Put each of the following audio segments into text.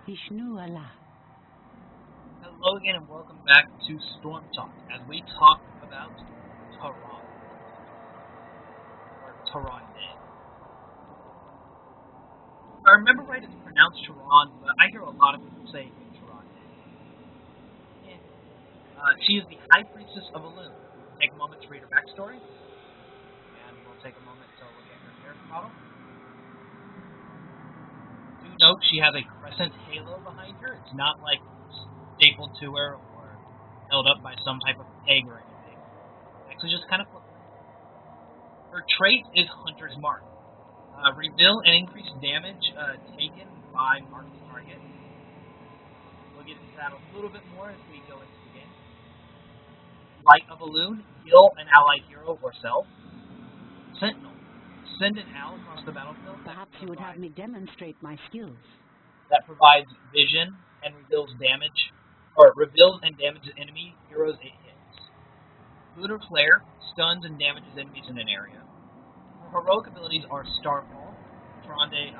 Vishnu Allah. Hello again and welcome back to Storm Talk as we talk about Tyrande, or Tyrande. If I remember right, it's pronounced Tyrande, but I hear a lot of people say Tyrande. She is the High Priestess of Elune. Take a moment to read her backstory, and we'll take a moment to look at her character model. Do note she has a crescent halo behind her. It's not like stapled to her or held up by some type of peg or anything. Actually, just kind of flip. Her trait is Hunter's Mark. Reveal and increase damage taken by marked target. We'll get into that a little bit more as we go into the game. Light of Elune, heal an allied hero or self. Sentinel, send an owl across the battlefield. Perhaps you would have me demonstrate my skills. That provides vision and reveals damage, or reveals and damages enemy heroes it hits. Lunar Flare stuns and damages enemies in an area. Her heroic abilities are Starfall. Tyrande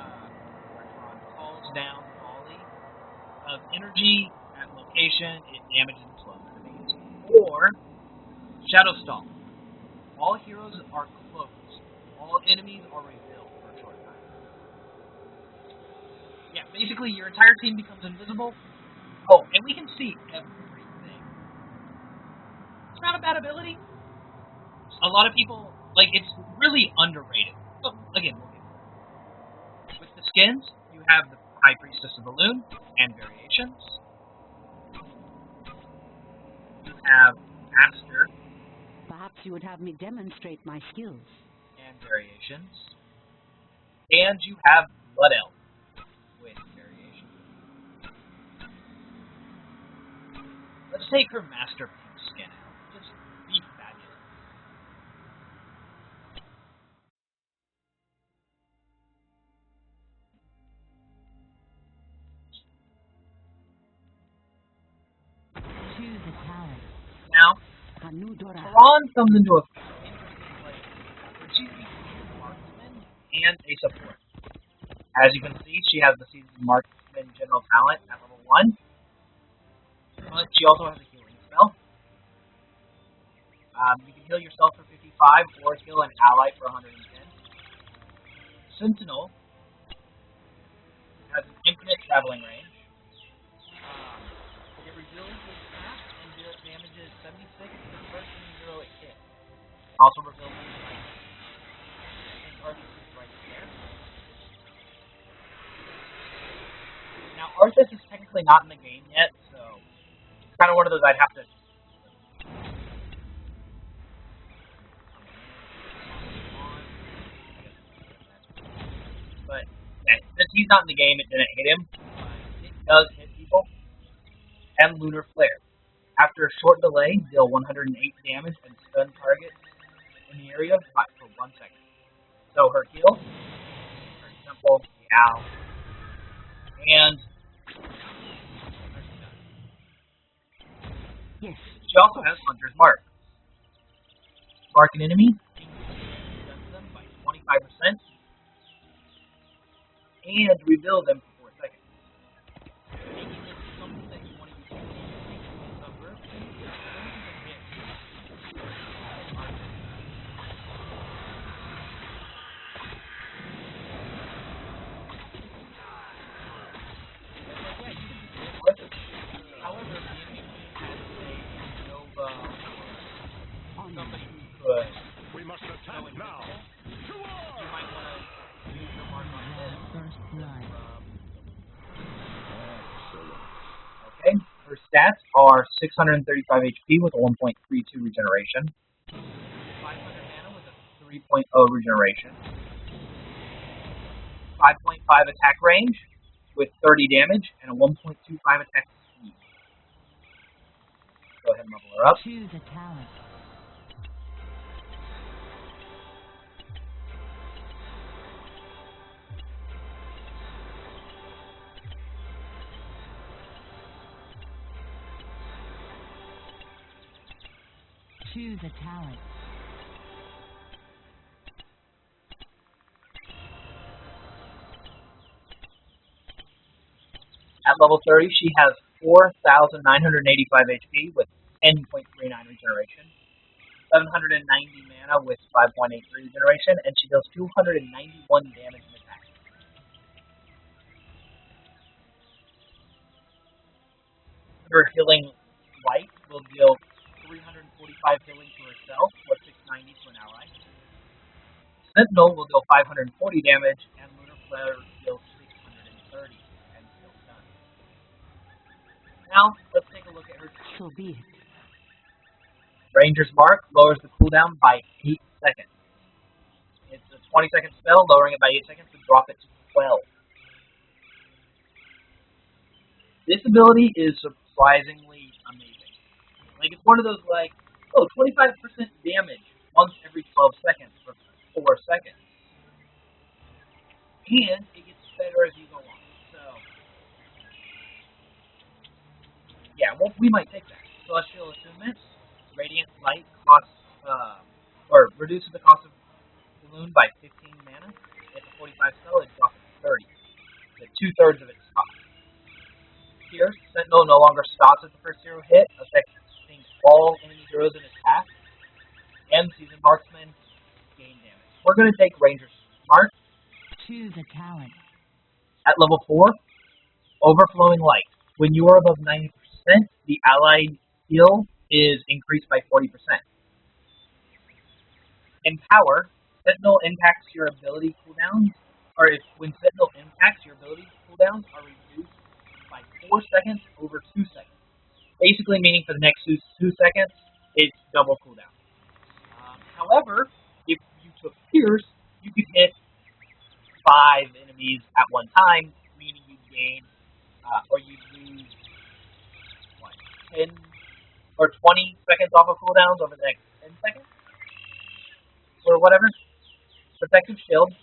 calls down volley of energy at location. It damages and slows enemies. Or Shadow Stall. All heroes are cloaked. All enemies are revealed for a short time. Yeah, basically your entire team becomes invisible. Oh, and we can see everything. It's not a bad ability. A lot of people, it's really underrated. But again, we'll get to it. With the skins, you have the High Priestess of Elune and variations. You have Master. Perhaps you would have me demonstrate my skills. And variations. And you have Blood Elf with variations. Let's take her Master Pink skin out. Just be fabulous. Choose a talent. Now, Hanudora. Tyrande comes into a interesting place where she's between a marksman and a support. As you can see, she has the seasoned marksman general talent at level 1. But she also has a healing spell. You can heal yourself for 55 or heal an ally for 110. Sentinel has an infinite traveling range. It reveals its path and damages 76 to the first hero it hits. Also reveals its light. And Arthas is right there. Now, Arthas is technically not in the game yet, so it's kind of one of those I'd have to. But since he's not in the game, it didn't hit him. It does hit people. And Lunar Flare. After a short delay, deal 108 damage and stun targets in the area for 1 second. So her heal, very simple, meow, and Yes. she also has Hunter's Mark. Mark an enemy, stuns them by 25%, and reveal them for 4 seconds. Maybe this is something that you want to use to subvert. However, the enemy has a Nova or somebody who could We must attack go now. invisible. You might want to use your mark on him. First blood. Okay, her stats are 635 HP with a 1.32 regeneration, 500 mana with a 3.0 regeneration, 5.5 attack range with 30 damage, and a 1.25 attack speed. Go ahead and level her up. Choose a talent. Choose a talent. At level 30, she has 4,985 HP with 10.39 regeneration, 790 mana with 5.83 regeneration, and she deals 291 damage in attack. Her healing light will deal 345 healing to herself, or 690 to an ally. Sentinel will deal 540 damage, and Lunar Flare deals 630 and still stunned. Now, let's take a look at her. So be it. Ranger's Mark lowers the cooldown by 8 seconds. It's a 20-second spell, lowering it by 8 seconds to drop it to 12. This ability is surprisingly amazing. Like, it's one of those, like, oh, 25% damage once every 12 seconds for 4 seconds. And it gets better as you go on. So, yeah, well, we might take that. Celestial Attunement, Radiant Light costs, or reduces the cost of Balloon by 15 mana. It's a 45 spell, it drops to 30. So 2/3 of its cost. Here, Sentinel no longer stops at the first hero hit, affecting all enemy heroes in its path. And Seasoned Marksman gain damage. We're going to take Ranger's Mark. Choose a talent. At level 4, Overflowing Light. When you are above 90%, the allied heal is increased by 40%. Empower, Sentinel impacts your ability cooldowns, or when Sentinel impacts your ability cooldowns are reduced by 4 seconds over 2 seconds. Basically meaning for the next 2 seconds, it's double cooldown. However, if you took Pierce, you could hit 5 enemies at one time, meaning you gain, or you lose, 10 or 20 seconds off of cooldowns over the next 10 seconds, or whatever. Protective Shield,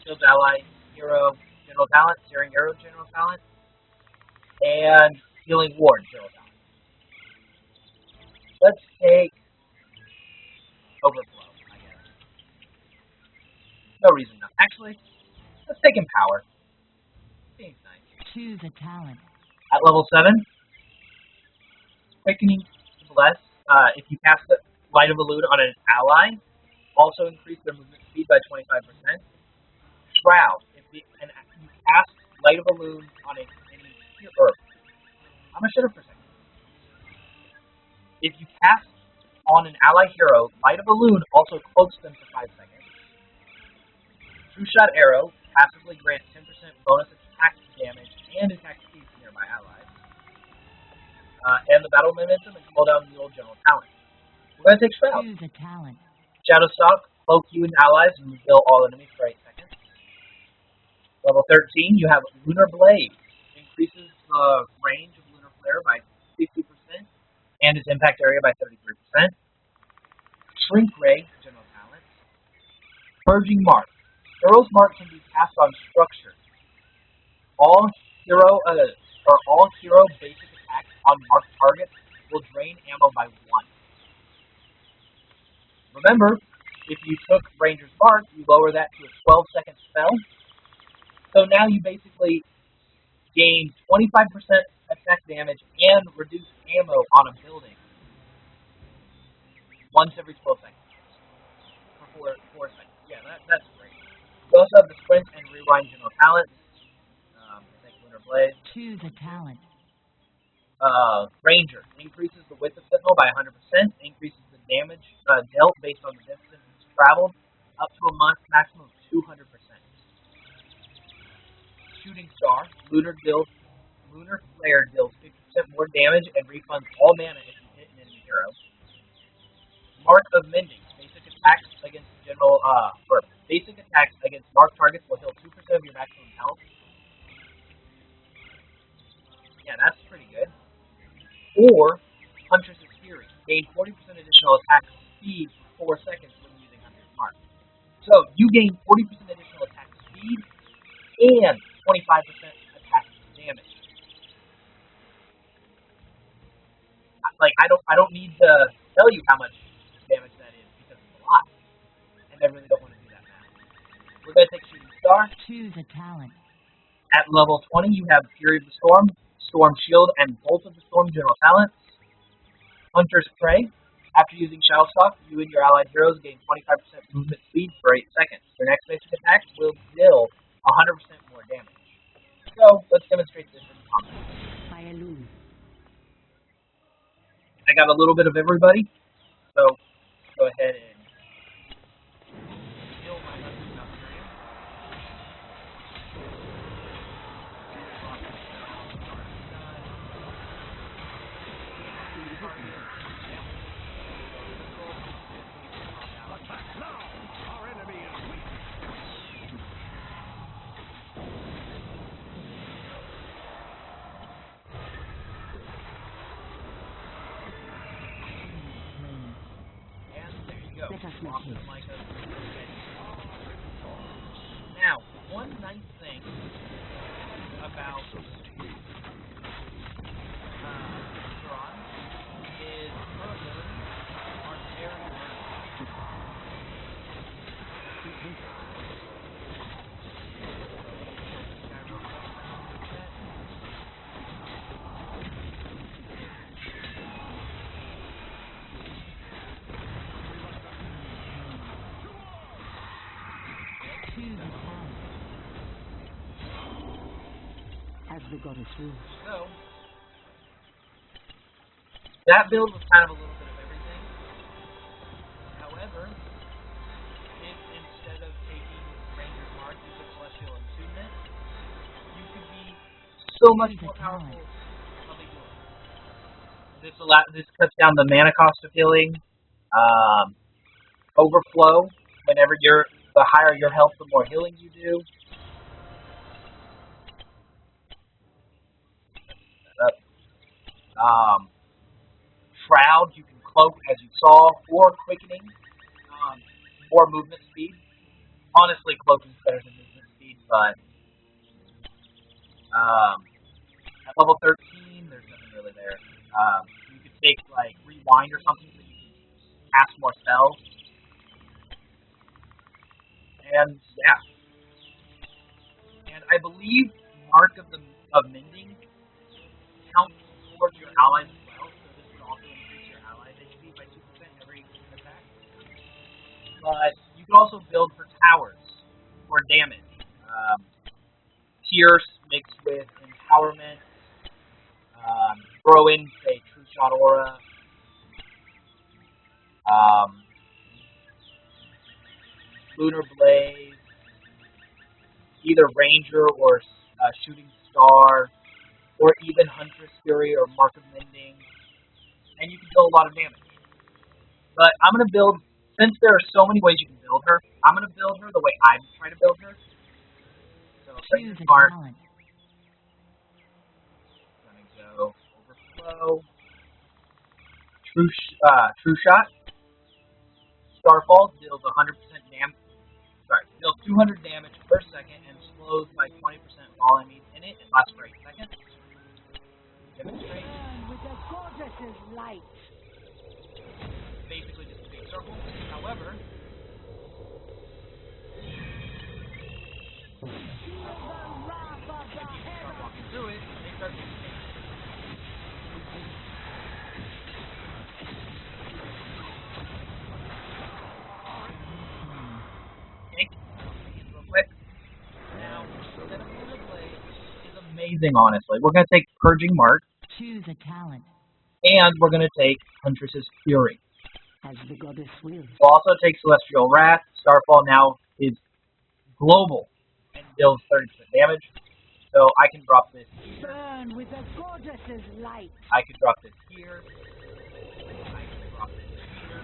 shields ally, hero, general talent, searing arrow, general talent, and healing ward, general talent. Let's take Overflow, I guess. No reason not. Actually, let's take Empower. Seems nice. Choose a talent. At level 7, Quickening Bless. If you cast the Light of a Balloon on an ally, also increase their movement speed by 25%. Shroud. If you cast Light of a Balloon on an enemy hero, I'm gonna shut up for a second. If you cast on an ally hero, Light of a Balloon also cloaks them for 5 seconds. True Shot Arrow passively grants 10% bonus attack damage and attack speed to nearby allies. And the battle momentum and cooldown the old general talent. We're going to take Shroud. Choose a talent. Shadow Stalk, cloak you and allies and reveal all enemies for 8 seconds. Level 13, you have Lunar Blade. Increases the range of Lunar Flare by 50% and its impact area by 33%. Shrink Ray, general talent. Purging Mark. Hero's Mark can be cast on structure. All hero basic attacks on marked targets will drain ammo by 1. Remember, if you took Ranger's Mark, you lower that to a 12-second spell. So now you basically gain 25% attack damage and reduce ammo on a building once every 12 seconds. For 4 seconds. Yeah, that's great. You also have the Sprint and Rewind general talent. Thank Lunar Blade. Choose a talent. Ranger increases the width of Sentinel by 100%, increases the damage dealt based on the distance traveled up to a maximum of 200%. Shooting Star, Lunar Flare deals 50% more damage and refunds all mana if you hit an enemy hero. Mark of Mending, basic attacks against marked targets will heal 2% of your maximum health. Yeah, that's pretty good. Or Huntress's Fury, gain 40% additional attack speed for 4 seconds when using Hunter's Mark. So you gain 40% additional attack speed and 25% attack damage. Like I don't need to tell you how much damage that is because it's a lot, and I really don't want to do that now. We're gonna take Shooting Star. Choose a talent. At level 20, you have Fury of the Storm, Storm Shield, and Bolt of the Storm general talents. Hunter's Prey. After using Shadowstalk, you and your allied heroes gain 25% movement speed for 8 seconds. Your next basic attack will deal 100% more damage. So, let's demonstrate this in combat. I got a little bit of everybody, so go ahead and heal my Hunter's Valkyrie. Our enemy is weak. And there you go. Let us Walk make with Micah. Now, one nice thing about Tyrande is her abilities are very Choose a talent. As the goddess wills. So, that build was kind of a little bit of everything. However, if instead of taking Ranger's Mark, you took Celestial Attunement, you could be so much more powerful of a healer. This cuts down the mana cost of healing, overflow. Whenever the higher your health, the more healing you do. Shroud, you can cloak, as you saw, or quickening, more movement speed. Honestly, cloaking is better than movement speed, but at level 13, there's nothing really there. You could take, like, Rewind or something so you can cast more spells. And, yeah. And I believe Mark of Mending counts towards your allies as well, so this would also increase your allies' HP by 2% every attack. But you can also build for towers, for damage. Pierce mixed with Empowerment, throw in, say, True Shot Aura, Lunar Blaze, either Ranger or Shooting Star, or even Huntress Fury or Mark of Mending, and you can deal a lot of damage. But I'm going to build, since there are so many ways you can build her, I'm going to build her the way I'm trying to build her. So, Choose a Mark, talent. going to go Overflow, True Shot, Starfall deals 100% damage. Deals 200 damage per second and slows by 20% while enemies in it. It lasts for 8 seconds. Demonstrate. With the goddess's light. Basically just a big circle. However, Feel the wrath of the start heaven. walking through it, they start to damage. Okay, real quick. Now, Lunar Blaze is amazing, honestly. We're going to take Purging Mark, Choose a talent. and we're going to take Huntress's Fury. As the goddess wills. We'll also take Celestial Wrath. Starfall now is global and deals 30% damage. So I can drop this here. Burn with the goddess's light. I can drop this here. I can drop this here.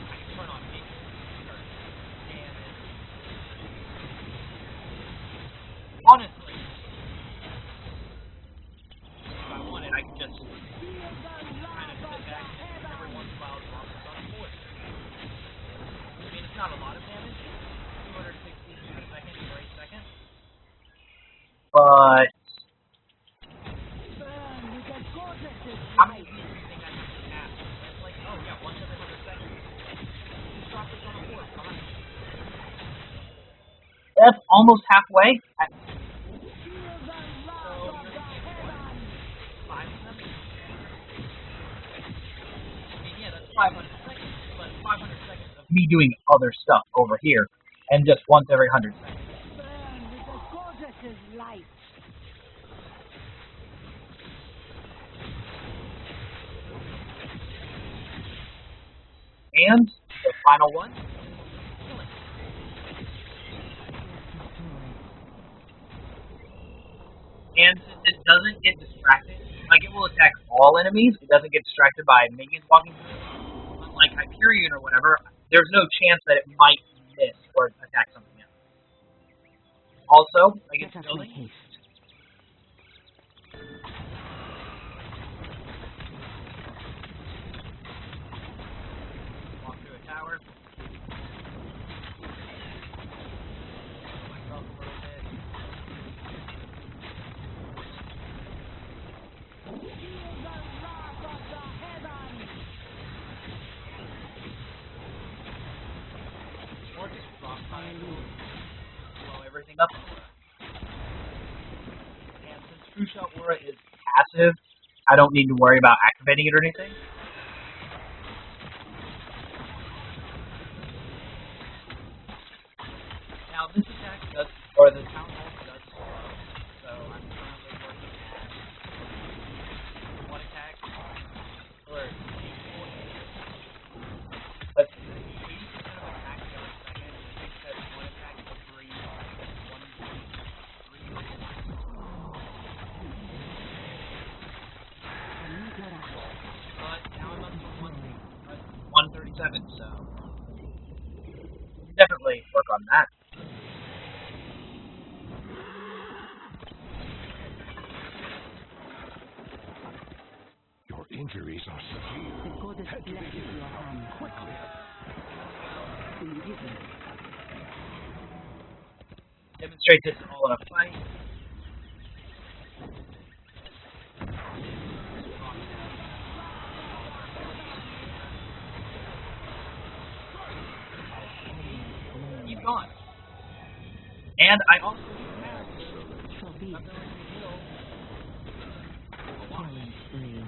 I can turn on minions and start damage. Honestly, if I wanted, I could just kind of sit back and every once in a while drop this on a force. I mean, it's not a lot of damage. 260 per second for 8 seconds. But Burn with the goddess's how many light. of you think I have to cast? It's like, oh yeah, once every 100 seconds. Just drop this on a force. That's almost halfway. Feel the wrath of the heavens. 5 of them? I mean, yeah, that's 500 seconds, but 500 seconds of me doing other stuff over here, and just once every 100 seconds. Burn with the goddess's light. And the final one, killing. And since it doesn't get distracted, like it will attack all enemies, it doesn't get distracted by minions walking through. Unlike Hyperion or whatever, there's no chance that it might miss or attack something else. Also, against Let us make building, haste. walk through a tower. Myself a little bit. Feel the wrath of the heavens. Or just drop by and blow everything up. And since True Shot Aura is passive, I don't need to worry about activating it or anything. Now this attack does, or the Town Hall does slow, so I'm currently working at one attack, or but 80% of attacks every second, I think that one attack every 1.3 seconds. But now I'm up to 137, so definitely work on that. Your injuries are severe. The goddess Head to the blesses healing your hut hand. quickly. Immediately. Demonstrate this all in a fight. Keep going. And I also have Shall be ability to heal. killing spree.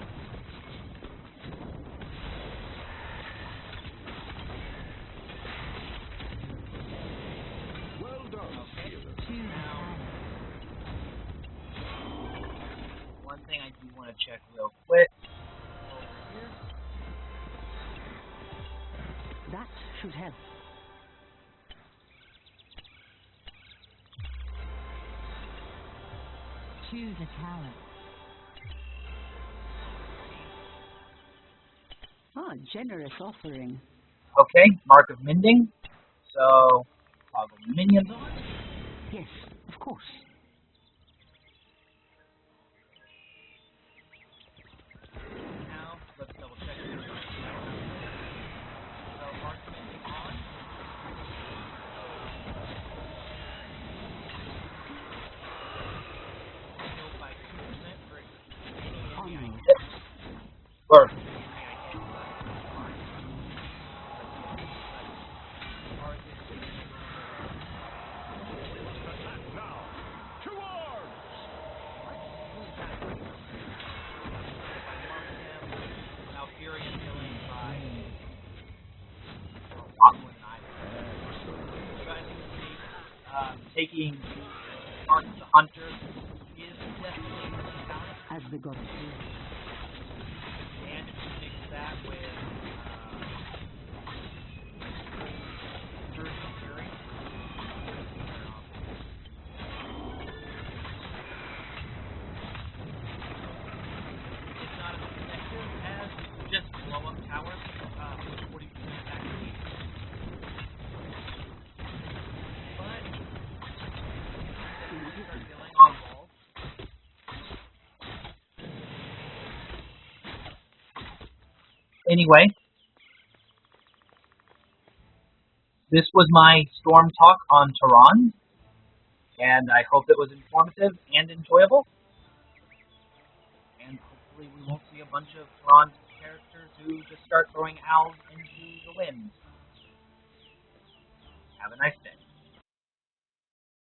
Well done, healer. One thing I do want to check real quick. Over here. That should help. Choose a talent. Ah, generous offering. Okay, Mark of Mending. So, toggle minions on. Yes, of course. Now, let's double check this. So, Mark of Mending on. Heal by 2% for any enemy I Onward. hit. Or, Attack now. To arms! Now Fury and healing by a lot more than I did. You guys can see, taking Mark the Hunter is definitely a talent, As the goddess wills. and if you mix that with Surge and Fury, it's not as effective as just blow up towers with 40% attack speed. But start dealing on walls. Anyway, this was my Storm talk on Tyrande, and I hope it was informative and enjoyable. And hopefully we won't see a bunch of Tyrande characters who just start throwing owls into the wind. Have a nice day.